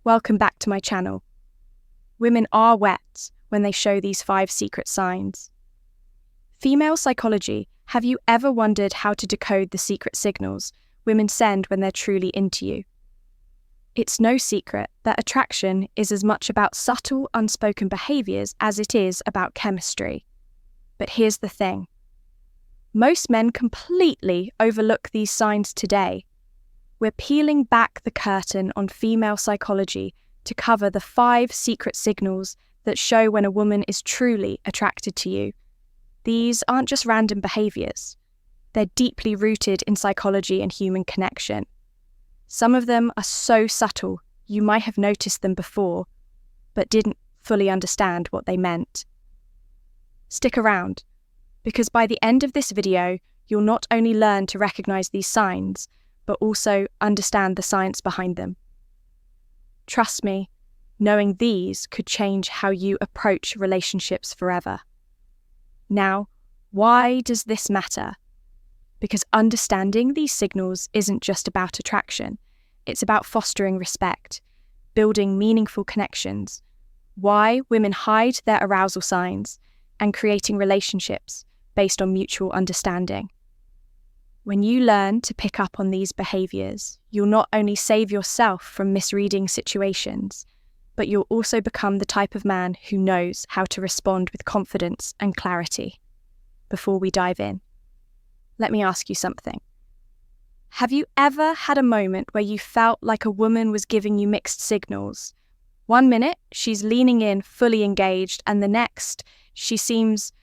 Welcome back to my channel. Women are wet when they show these 5 secret signs. Female psychology, have you ever wondered how to decode the secret signals women send when they're truly into you? It's no secret that attraction is as much about subtle, unspoken behaviours as it is about chemistry. But here's the thing. Most men completely overlook these signs today. We're peeling back the curtain on female psychology to cover the 5 secret signals that show when a woman is truly attracted to you. These aren't just random behaviours. They're deeply rooted in psychology and human connection. Some of them are so subtle you might have noticed them before, but didn't fully understand what they meant. Stick around, because by the end of this video, you'll not only learn to recognise these signs, but also understand the science behind them. Trust me, knowing these could change how you approach relationships forever. Now, why does this matter? Because understanding these signals isn't just about attraction, it's about fostering respect, building meaningful connections, why women hide their arousal signs, and creating relationships based on mutual understanding. When you learn to pick up on these behaviours, you'll not only save yourself from misreading situations, but you'll also become the type of man who knows how to respond with confidence and clarity. Before we dive in, let me ask you something. Have you ever had a moment where you felt like a woman was giving you mixed signals? 1 minute, she's leaning in, fully engaged, and the next, she seems...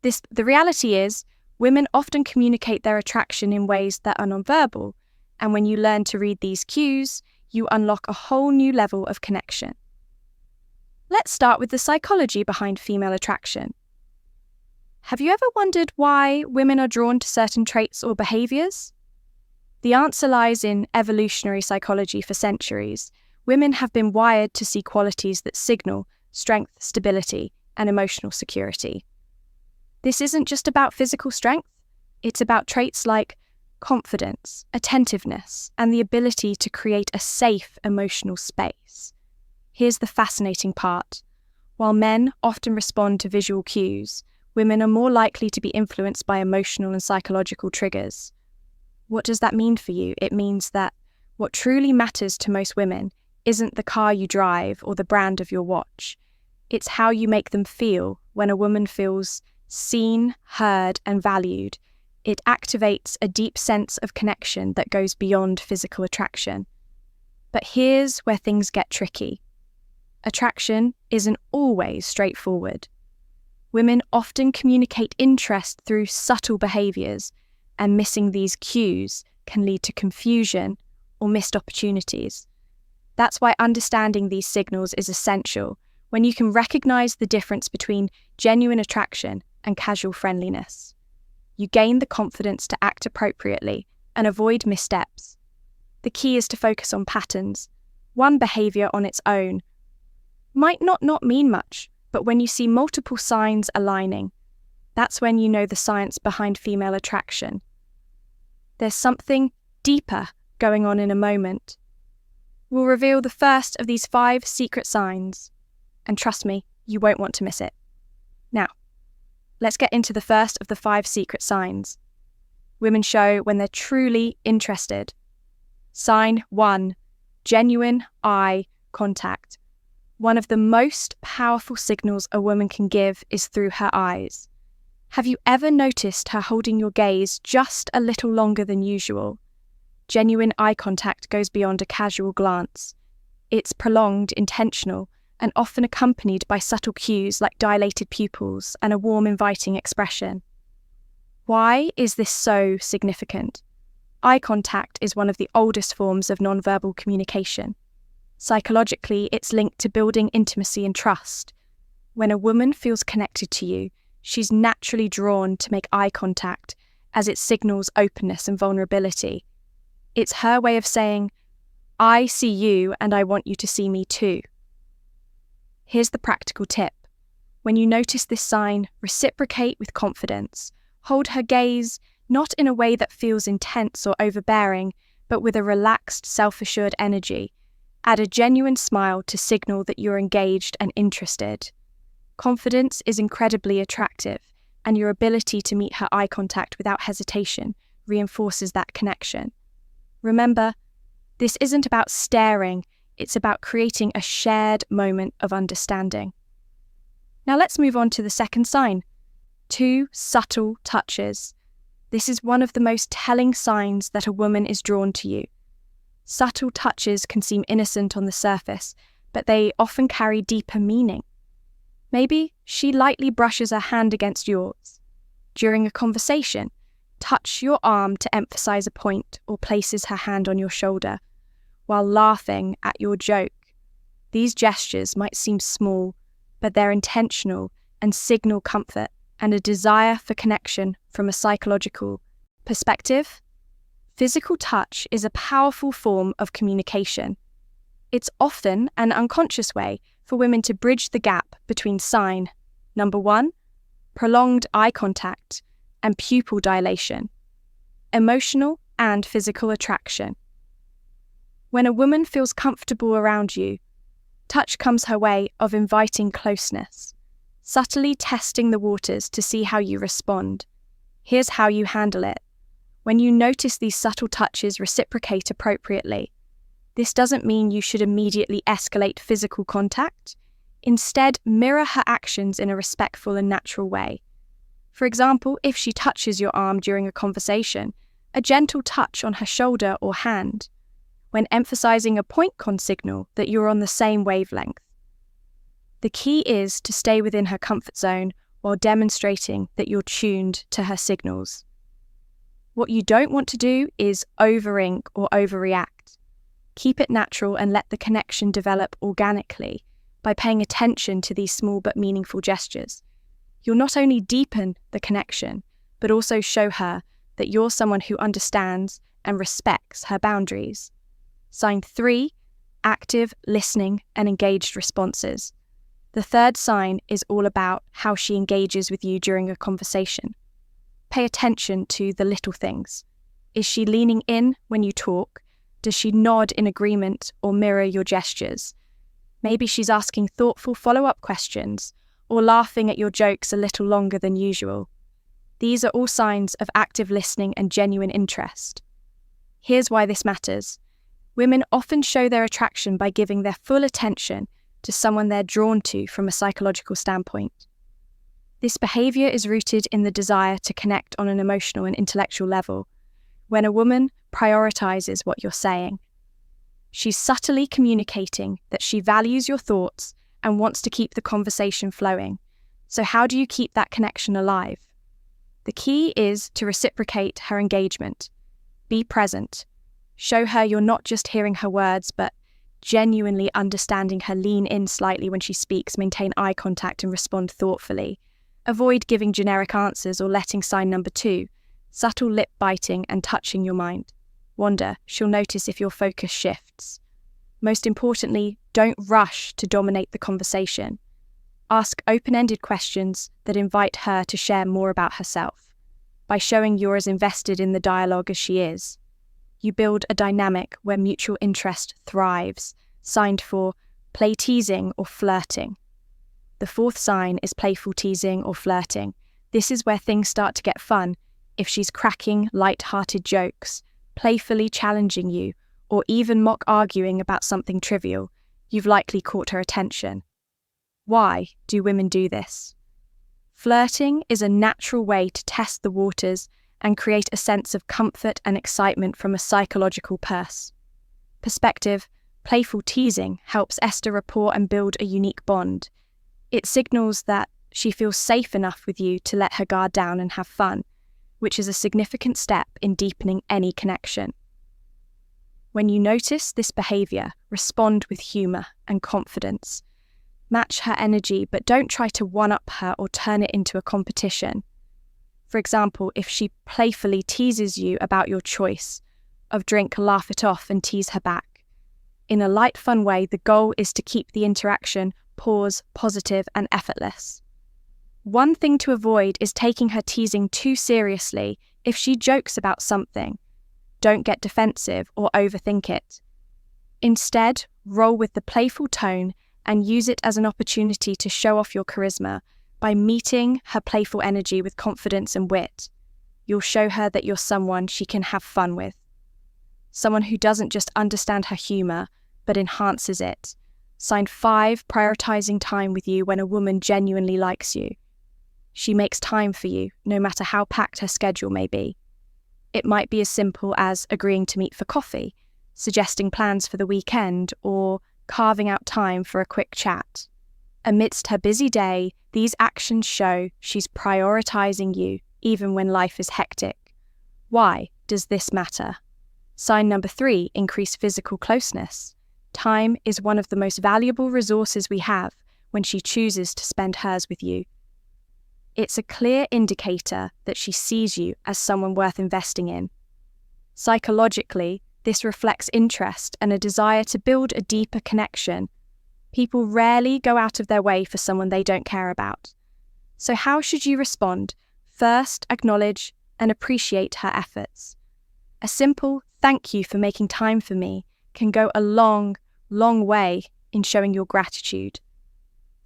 The reality is, women often communicate their attraction in ways that are nonverbal, and when you learn to read these cues, you unlock a whole new level of connection. Let's start with the psychology behind female attraction. Have you ever wondered why women are drawn to certain traits or behaviours? The answer lies in evolutionary psychology. For centuries, women have been wired to see qualities that signal strength, stability, and emotional security. This isn't just about physical strength, it's about traits like confidence, attentiveness, and the ability to create a safe emotional space. Here's the fascinating part. While men often respond to visual cues, women are more likely to be influenced by emotional and psychological triggers. What does that mean for you? It means that what truly matters to most women isn't the car you drive or the brand of your watch. It's how you make them feel when a woman feels seen, heard, and valued. It activates a deep sense of connection that goes beyond physical attraction. But here's where things get tricky. Attraction isn't always straightforward. Women often communicate interest through subtle behaviours, and missing these cues can lead to confusion or missed opportunities. That's why understanding these signals is essential. When you can recognise the difference between genuine attraction and casual friendliness, you gain the confidence to act appropriately and avoid missteps. The key is to focus on patterns. One behaviour on its own might not mean much, but when you see multiple signs aligning, that's when you know the science behind female attraction. There's something deeper going on in a moment. We'll reveal the first of these 5 secret signs, and trust me, you won't want to miss it. Now, let's get into the first of the 5 secret signs women show when they're truly interested. Sign 1, genuine eye contact. One of the most powerful signals a woman can give is through her eyes. Have you ever noticed her holding your gaze just a little longer than usual? Genuine eye contact goes beyond a casual glance. It's prolonged, intentional, and often accompanied by subtle cues like dilated pupils and a warm, inviting expression. Why is this so significant? Eye contact is one of the oldest forms of nonverbal communication. Psychologically, it's linked to building intimacy and trust. When a woman feels connected to you, she's naturally drawn to make eye contact as it signals openness and vulnerability. It's her way of saying, I see you and I want you to see me too. Here's the practical tip. When you notice this sign, reciprocate with confidence. Hold her gaze, not in a way that feels intense or overbearing, but with a relaxed, self-assured energy. Add a genuine smile to signal that you're engaged and interested. Confidence is incredibly attractive, and your ability to meet her eye contact without hesitation reinforces that connection. Remember, this isn't about staring, it's about creating a shared moment of understanding. Now let's move on to the second sign. 2 subtle touches. This is one of the most telling signs that a woman is drawn to you. Subtle touches can seem innocent on the surface, but they often carry deeper meaning. Maybe she lightly brushes her hand against yours. During a conversation, touch your arm to emphasize a point or places her hand on your shoulder while laughing at your joke. These gestures might seem small, but they're intentional and signal comfort and a desire for connection from a psychological perspective. Physical touch is a powerful form of communication. It's often an unconscious way for women to bridge the gap between sign number 1, prolonged eye contact, and pupil dilation, emotional and physical attraction. When a woman feels comfortable around you, touch comes her way of inviting closeness, subtly testing the waters to see how you respond. Here's how you handle it. When you notice these subtle touches, reciprocate appropriately. This doesn't mean you should immediately escalate physical contact. Instead, mirror her actions in a respectful and natural way. For example, if she touches your arm during a conversation, a gentle touch on her shoulder or hand, when emphasizing a point signal that you're on the same wavelength. The key is to stay within her comfort zone while demonstrating that you're tuned to her signals. What you don't want to do is over-ink or overreact. Keep it natural and let the connection develop organically by paying attention to these small but meaningful gestures. You'll not only deepen the connection, but also show her that you're someone who understands and respects her boundaries. Sign 3, active listening and engaged responses. The third sign is all about how she engages with you during a conversation. Pay attention to the little things. Is she leaning in when you talk? Does she nod in agreement or mirror your gestures? Maybe she's asking thoughtful follow-up questions or laughing at your jokes a little longer than usual. These are all signs of active listening and genuine interest. Here's why this matters. Women often show their attraction by giving their full attention to someone they're drawn to from a psychological standpoint. This behavior is rooted in the desire to connect on an emotional and intellectual level. When a woman prioritizes what you're saying, she's subtly communicating that she values your thoughts and wants to keep the conversation flowing. So how do you keep that connection alive? The key is to reciprocate her engagement. Be present. Show her you're not just hearing her words, but genuinely understanding her. Lean in slightly when she speaks, maintain eye contact and respond thoughtfully. Avoid giving generic answers or letting sign number 2, subtle lip biting and touching your mind. Wander, she'll notice if your focus shifts. Most importantly, don't rush to dominate the conversation. Ask open-ended questions that invite her to share more about herself. By showing you're as invested in the dialogue as she is, you build a dynamic where mutual interest thrives, signed for play teasing or flirting. The fourth sign is playful teasing or flirting. This is where things start to get fun. If she's cracking light-hearted jokes, playfully challenging you, or even mock arguing about something trivial, you've likely caught her attention. Why do women do this? Flirting is a natural way to test the waters and create a sense of comfort and excitement from a psychological perspective. Playful teasing helps establish rapport and build a unique bond. It signals that she feels safe enough with you to let her guard down and have fun, which is a significant step in deepening any connection. When you notice this behavior, respond with humor and confidence. Match her energy, but don't try to one-up her or turn it into a competition. For example, if she playfully teases you about your choice of drink, laugh it off and tease her back. In a light, fun way, the goal is to keep the interaction positive and effortless. One thing to avoid is taking her teasing too seriously. If she jokes about something, don't get defensive or overthink it. Instead, roll with the playful tone, and use it as an opportunity to show off your charisma by meeting her playful energy with confidence and wit. You'll show her that you're someone she can have fun with. Someone who doesn't just understand her humor, but enhances it. Sign 5, prioritizing time with you when a woman genuinely likes you. She makes time for you, no matter how packed her schedule may be. It might be as simple as agreeing to meet for coffee, suggesting plans for the weekend, or carving out time for a quick chat. Amidst her busy day, these actions show she's prioritizing you, even when life is hectic. Why does this matter? Sign number 3, increase physical closeness. Time is one of the most valuable resources we have when she chooses to spend hers with you. It's a clear indicator that she sees you as someone worth investing in. Psychologically, this reflects interest and a desire to build a deeper connection. People rarely go out of their way for someone they don't care about. So how should you respond? First, acknowledge and appreciate her efforts. A simple "thank you for making time for me" can go a long way in showing your gratitude.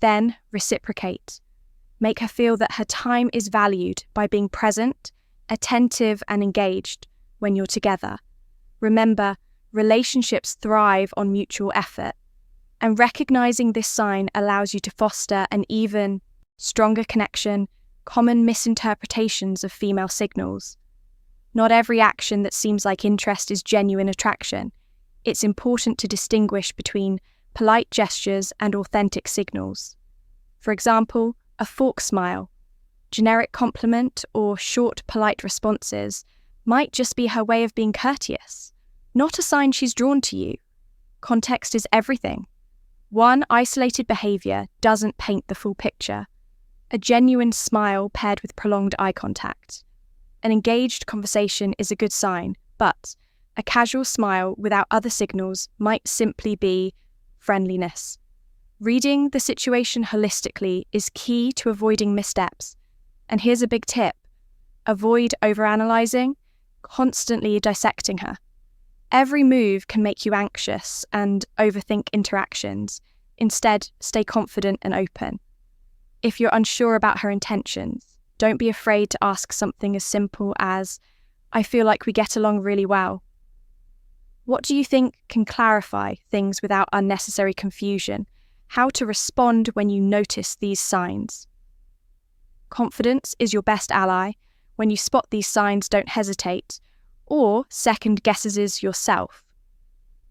Then, reciprocate. Make her feel that her time is valued by being present, attentive, and engaged when you're together. Remember, relationships thrive on mutual effort, and recognizing this sign allows you to foster an even stronger connection. Common misinterpretations of female signals. Not every action that seems like interest is genuine attraction. It's important to distinguish between polite gestures and authentic signals. For example, a fork smile, generic compliment, or short, polite responses might just be her way of being courteous, not a sign she's drawn to you. Context is everything. One isolated behavior doesn't paint the full picture. A genuine smile paired with prolonged eye contact. An engaged conversation is a good sign, but a casual smile without other signals might simply be friendliness. Reading the situation holistically is key to avoiding missteps. And here's a big tip. Avoid overanalyzing, constantly dissecting her. Every move can make you anxious and overthink interactions. Instead, stay confident and open. If you're unsure about her intentions, don't be afraid to ask something as simple as, "I feel like we get along really well." What do you think can clarify things without unnecessary confusion? How to respond when you notice these signs? Confidence is your best ally. When you spot these signs, don't hesitate or second guesses yourself.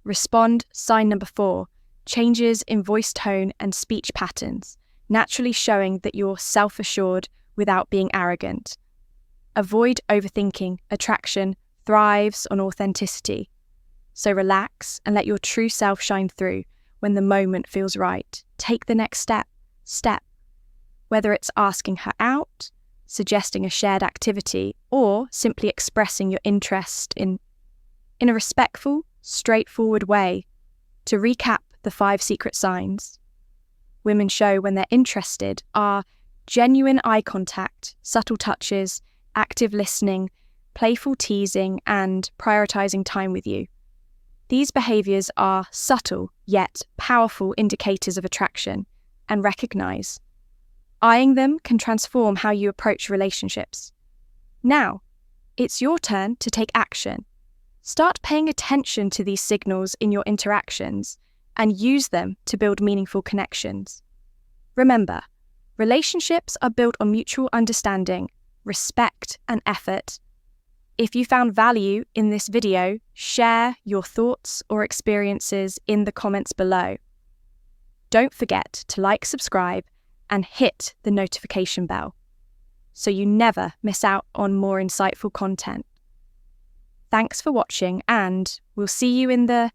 Respond. Sign number 4, changes in voice tone and speech patterns, naturally showing that you're self-assured without being arrogant. Avoid overthinking. Attraction thrives on authenticity. So relax and let your true self shine through when the moment feels right. Take the next step. Whether it's asking her out, suggesting a shared activity, or simply expressing your interest in a respectful, straightforward way. To recap the 5 secret signs women show when they're interested are genuine eye contact, subtle touches, active listening, playful teasing, and prioritizing time with you. These behaviors are subtle yet powerful indicators of attraction, and recognize. Eyeing them can transform how you approach relationships. Now, it's your turn to take action. Start paying attention to these signals in your interactions and use them to build meaningful connections. Remember, relationships are built on mutual understanding, respect, and effort. If you found value in this video, share your thoughts or experiences in the comments below. Don't forget to like, subscribe, and hit the notification bell so you never miss out on more insightful content. Thanks for watching, and we'll see you in the